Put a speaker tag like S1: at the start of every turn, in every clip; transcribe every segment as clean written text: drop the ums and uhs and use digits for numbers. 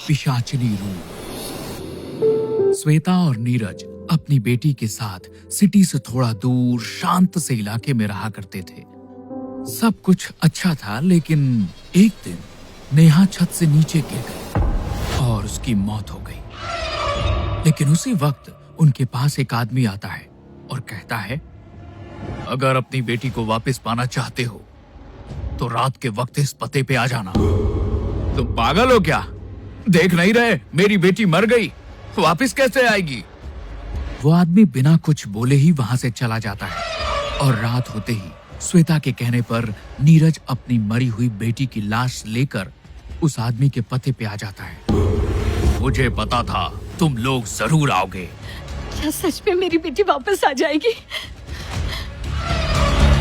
S1: पिशाचिनी रूप। श्वेता और नीरज अपनी बेटी के साथ सिटी से थोड़ा दूर शांत से इलाके में रहा करते थे। सब कुछ अच्छा था, लेकिन एक दिन नेहा छत से नीचे गिर गई और उसकी मौत हो गई। लेकिन उसी वक्त उनके पास एक आदमी आता है और कहता है, अगर अपनी बेटी को वापस पाना चाहते हो तो रात के वक्त इस पते पे आ जाना। तुम पागल हो क्या? देख नहीं रहे मेरी बेटी मर गई, वापस कैसे आएगी? वो आदमी बिना कुछ बोले ही वहां से चला जाता है और रात होते ही श्वेता के कहने पर नीरज अपनी मरी हुई बेटी की लाश लेकर उस आदमी के पते पे आ जाता है। मुझे पता था तुम लोग जरूर आओगे।
S2: क्या सच में मेरी बेटी वापस आ जाएगी?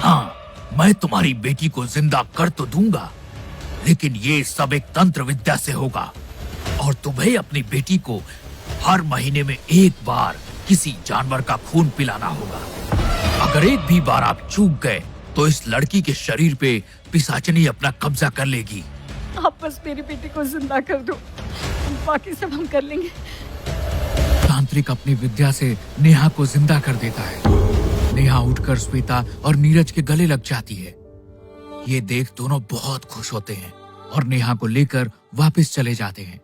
S1: हाँ, मैं तुम्हारी बेटी को जिंदा कर तो दूंगा, लेकिन ये सब एक तंत्र विद्या से होगा और तुम्हें अपनी बेटी को हर महीने में एक बार किसी जानवर का खून पिलाना होगा। अगर एक भी बार आप चूक गए तो इस लड़की के शरीर पे पिशाचिनी अपना कब्जा कर लेगी।
S2: आप बस मेरी बेटी को जिंदा कर दो, बाकी सब हम कर लेंगे।
S1: तांत्रिक अपनी विद्या से नेहा को जिंदा कर देता है। नेहा उठकर श्वेता और नीरज के गले लग जाती है। ये देख दोनों बहुत खुश होते हैं और नेहा को लेकर वापस चले जाते हैं।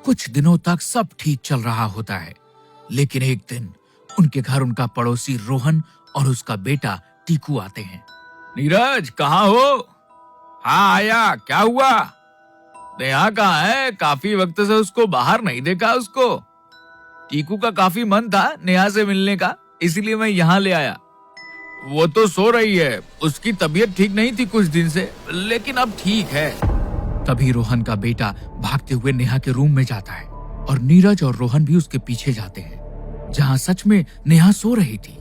S1: कुछ दिनों तक सब ठीक चल रहा होता है, लेकिन एक दिन उनके घर उनका पड़ोसी रोहन और उसका बेटा टीकू आते हैं। नीरज, कहाँ हो? हाँ आया, क्या हुआ? नेहा कहाँ है? काफी वक्त से उसको बाहर नहीं देखा। उसको टीकू का काफी मन था नेहा से मिलने का, इसलिए मैं यहाँ ले आया। वो तो सो रही है, उसकी तबीयत ठीक नहीं थी कुछ दिन से, लेकिन अब ठीक है। तभी रोहन का बेटा भागते हुए नेहा के रूम में जाता है और नीरज और रोहन भी उसके पीछे जाते हैं, जहाँ सच में नेहा सो रही थी।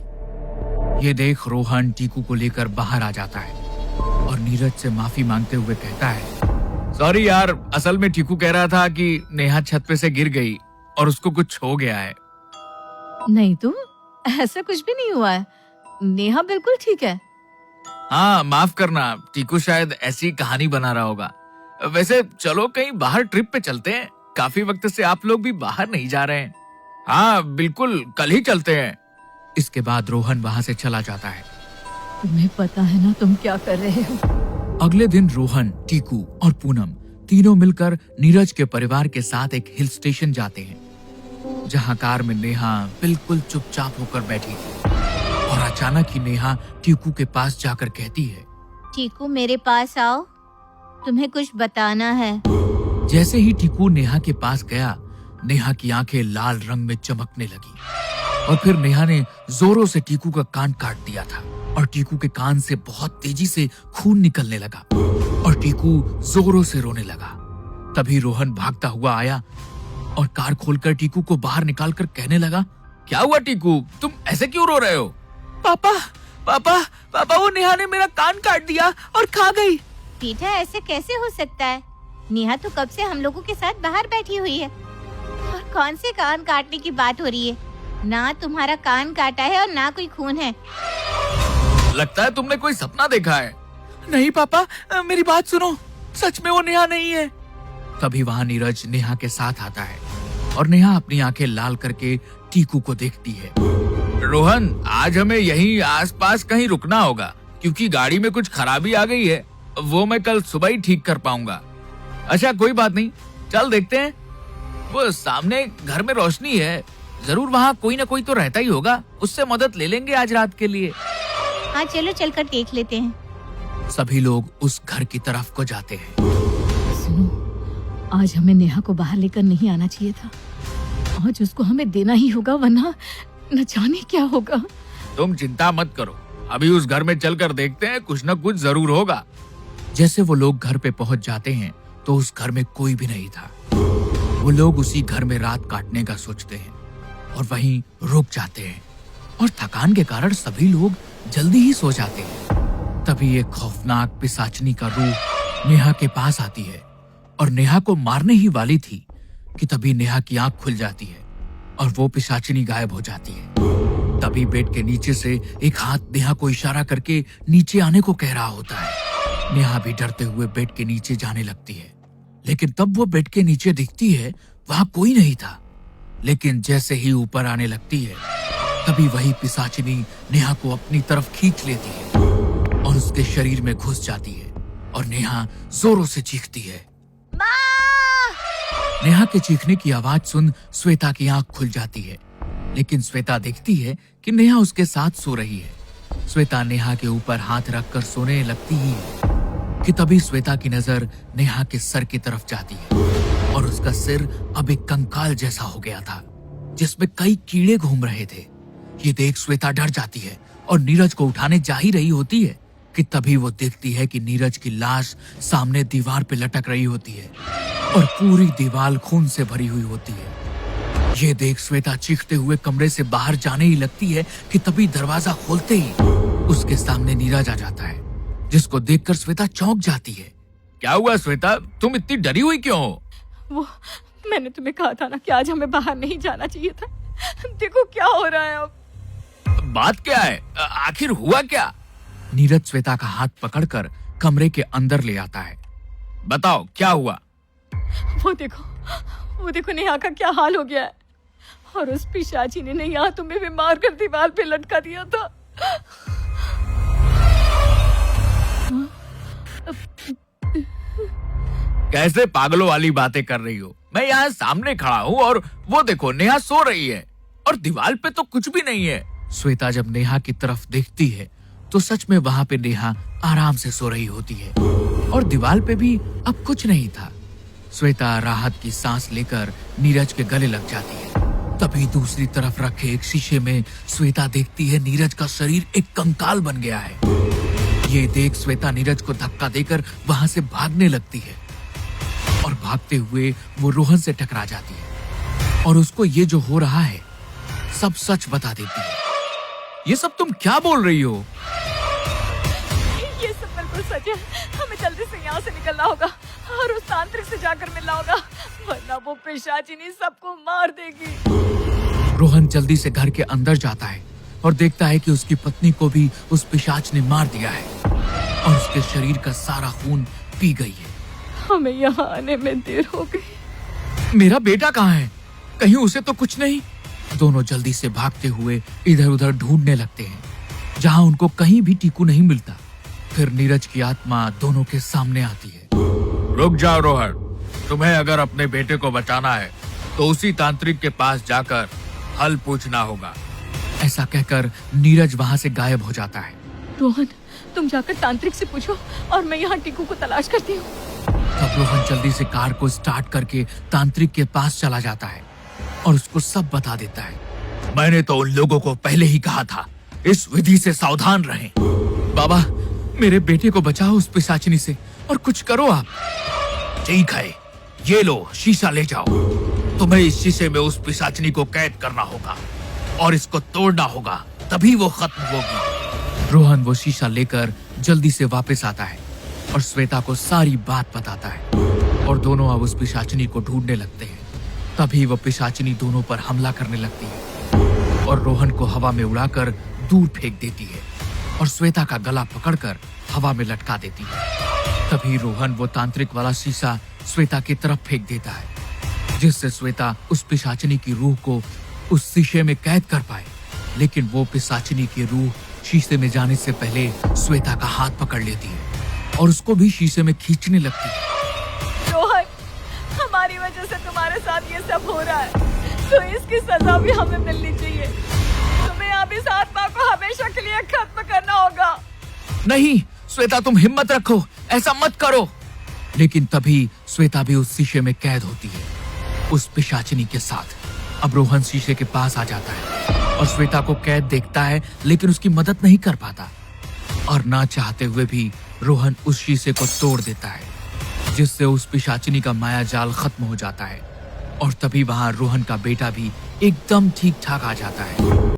S1: ये देख रोहन टीकू को लेकर बाहर आ जाता है और नीरज से माफी मांगते हुए कहता है, सॉरी यार, असल में टीकू कह रहा था कि नेहा छत पे से गिर गई और उसको कुछ हो गया है।
S2: नहीं तो ऐसा कुछ भी नहीं हुआ है, नेहा बिल्कुल ठीक है।
S1: हाँ माफ करना, टीकू शायद ऐसी कहानी बना रहा होगा। वैसे चलो कहीं बाहर ट्रिप पे चलते हैं, काफी वक्त से आप लोग भी बाहर नहीं जा रहे हैं। हाँ बिल्कुल, कल ही चलते हैं। इसके बाद रोहन वहाँ से चला जाता है।
S2: तुम्हें पता है ना तुम क्या कर रहे हो?
S1: अगले दिन रोहन, टीकू और पूनम तीनों मिलकर नीरज के परिवार के साथ एक हिल स्टेशन जाते हैं, जहाँ कार में नेहा बिल्कुल चुपचाप होकर बैठी थी और अचानक ही नेहा टीकू के पास जाकर कहती है,
S3: टीकू मेरे पास आओ, तुम्हें कुछ बताना है।
S1: जैसे ही टीकू नेहा के पास गया, नेहा की आंखें लाल रंग में चमकने लगी और फिर नेहा ने जोरों से टीकू का कान काट दिया था और टीकू के कान से बहुत तेजी से खून निकलने लगा और टीकू जोरों से रोने लगा। तभी रोहन भागता हुआ आया और कार खोलकर टीकू को बाहर निकालकर कहने लगा, क्या हुआ टीकू, तुम ऐसे क्यों रो रहे हो? पापा पापा पापा, वो नेहा ने मेरा कान काट दिया और खा गई।
S3: बेटा ऐसे कैसे हो सकता है? नेहा तो कब से हम लोगों के साथ बाहर बैठी हुई है और कौन से कान काटने की बात हो रही है? ना तुम्हारा कान काटा है और ना कोई खून है।
S1: लगता है तुमने कोई सपना देखा है। नहीं पापा, मेरी बात सुनो, सच में वो नेहा नहीं है। तभी वहाँ नीरज नेहा के साथ आता है और नेहा अपनी आंखें लाल करके टीकू को देखती है। रोहन, आज हमें यहीं आसपास कहीं रुकना होगा क्योंकि गाड़ी में कुछ खराबी आ गई है, वो मैं कल सुबह ही ठीक कर पाऊंगा। अच्छा कोई बात नहीं, चल देखते हैं। वो सामने घर में रोशनी है, जरूर वहाँ कोई ना कोई तो रहता ही होगा, उससे मदद ले लेंगे आज रात के लिए।
S3: हाँ चलो चलकर देख लेते हैं।
S1: सभी लोग उस घर की तरफ को जाते हैं।
S2: सुनो, आज हमें नेहा को बाहर लेकर नहीं आना चाहिए था। आज उसको हमें देना ही होगा, वरना न जाने क्या होगा।
S1: तुम चिंता मत करो, अभी उस घर में चलकर देखते हैं, कुछ न कुछ जरूर होगा। जैसे वो लोग घर पे पहुंच जाते हैं तो उस घर में कोई भी नहीं था। वो लोग उसी घर में रात काटने का सोचते हैं और वहीं रुक जाते हैं और थकान के कारण सभी लोग जल्दी ही सो जाते हैं। तभी एक खौफनाक पिशाचिनी का रूप नेहा के पास आती है और नेहा को मारने ही वाली थी कि तभी नेहा की आंख खुल जाती है और वो पिशाचिनी गायब हो जाती है। तभी बेड के नीचे से एक हाथ नेहा को इशारा करके नीचे आने को कह रहा होता है। नेहा भी डरते हुए बेड के नीचे जाने लगती है लेकिन तब वो बेड के नीचे दिखती है, वहां कोई नहीं था। लेकिन जैसे ही ऊपर आने लगती है, तभी वही पिशाचिनी नेहा को अपनी तरफ खींच लेती है और उसके शरीर में घुस जाती है और नेहा जोरों से चीखती है।
S3: माँ!
S1: नेहा के चीखने की आवाज सुन श्वेता की आंख खुल जाती है, लेकिन श्वेता देखती है कि नेहा उसके साथ सो रही है। श्वेता नेहा के ऊपर हाथ रखकर सोने लगती ही है कि तभी श्वेता की नजर नेहा के सर की तरफ जाती है और उसका सिर अब एक कंकाल जैसा हो गया था, जिसमें कई कीड़े घूम रहे थे। ये देख श्वेता डर जाती है और नीरज को उठाने जा ही रही होती है कि तभी वो देखती है कि नीरज की लाश सामने दीवार पे लटक रही होती है और पूरी दीवार खून से भरी हुई होती है। ये देख श्वेता चीखते हुए कमरे से बाहर जाने ही लगती है कि तभी दरवाजा खोलते ही उसके सामने नीरज आ जाता है, जिसको देखकर श्वेता चौंक जाती है। क्या हुआ श्वेता, तुम इतनी डरी हुई क्यों हो?
S2: वो मैंने तुम्हें कहा था ना कि आज हमें बाहर नहीं जाना चाहिए था। देखो क्या हो रहा है अब।
S1: बात क्या है, आखिर हुआ क्या? नीरज श्वेता का हाथ पकड़कर कमरे के अंदर ले आता है। बताओ क्या हुआ?
S2: वो देखो नेहा का क्या हाल हो गया है। और उस पिशाची ने यहाँ तुम्हें भी मार कर दीवार पे लटका दिया था।
S1: कैसे पागलों वाली बातें कर रही हो? मैं यहाँ सामने खड़ा हूँ और वो देखो नेहा सो रही है और दीवार पे तो कुछ भी नहीं है। श्वेता जब नेहा की तरफ देखती है तो सच में वहाँ पे नेहा आराम से सो रही होती है और दीवार पे भी अब कुछ नहीं था। श्वेता राहत की सांस लेकर नीरज के गले लग जाती है। तभी दूसरी तरफ रखे एक शीशे में श्वेता देखती है नीरज का शरीर एक कंकाल बन गया है। ये देख श्वेता नीरज को धक्का देकर वहां से भागने लगती है और भागते हुए वो रोहन से टकरा जाती है और उसको ये जो हो रहा है सब सच बता देती है। ये सब तुम क्या बोल रही हो?
S2: ये सब बिल्कुल सच है। हमें जल्दी से यहाँ से निकलना होगा और उस तांत्रिक से जाकर मिलना होगा, वरना वो पिशाचिनी सबको मार देगी।
S1: रोहन जल्दी से घर के अंदर जाता है और देखता है कि उसकी पत्नी को भी उस पिशाच ने मार दिया है और उसके शरीर का सारा खून पी गई है।
S2: हमें यहाँ आने में देर हो गई।
S1: मेरा बेटा कहाँ है? कहीं उसे तो कुछ नहीं? दोनों जल्दी से भागते हुए इधर उधर ढूंढने लगते हैं, जहाँ उनको कहीं भी टीकू नहीं मिलता। फिर नीरज की आत्मा दोनों के सामने आती है। रुक जाओ रोहन, तुम्हें अगर अपने बेटे को बचाना है तो उसी तांत्रिक के पास जाकर हल पूछना होगा। ऐसा कहकर नीरज वहाँ से गायब हो जाता है।
S2: रोहन, तुम जाकर तांत्रिक से पूछो और मैं यहाँ टीकू को तलाश करती हूँ।
S1: तब रोहन जल्दी से कार को स्टार्ट करके तांत्रिक के पास चला जाता है और उसको सब बता देता है। मैंने तो उन लोगों को पहले ही कहा था, इस विधि से सावधान रहें। बाबा, मेरे बेटे को बचाओ उस पिशाचिनी से और कुछ करो आप। ठीक है, ये लो शीशा ले जाओ। तुम्हें इस शीशे में उस पिशाचिनी को कैद करना होगा और इसको तोड़ना होगा, तभी वो खत्म होगी। रोहन वो शीशा लेकर जल्दी से वापस आता है और श्वेता को सारी बात बताता है और दोनों अब उस पिशाचिनी को ढूंढने लगते हैं। तभी वो पिशाचिनी दोनों पर हमला करने लगती है और रोहन को हवा में उड़ाकर दूर फेंक देती है और श्वेता का गला पकड़कर हवा में लटका देती है। तभी रोहन वो तांत्रिक वाला शीशा श्वेता की तरफ फेंक देता है, जिससे श्वेता उस पिशाचिनी की रूह को उस शीशे में कैद कर पाए। लेकिन वो पिशाचिनी की रूह शीशे में जाने से पहले श्वेता का हाथ पकड़ लेती है और उसको भी शीशे में खींचने लगती है।
S2: रोहन, हमारी वजह से तुम्हारे साथ ये सब हो रहा है, तो इसकी सजा भी हमें मिलनी चाहिए। तुम्हें अब इस आत्मा को हमेशा के लिए खत्म करना होगा।
S1: नहीं श्वेता, तुम हिम्मत रखो, ऐसा मत करो। लेकिन तभी श्वेता भी उस शीशे में कैद होती है उस पिशाचिनी के साथ। अब रोहन शीशे के पास आ जाता है और श्वेता को कैद देखता है, लेकिन उसकी मदद नहीं कर पाता और ना चाहते हुए भी रोहन उस शीशे को तोड़ देता है, जिससे उस पिशाचिनी का माया जाल खत्म हो जाता है। और तभी वहां रोहन का बेटा भी एकदम ठीक ठाक आ जाता है।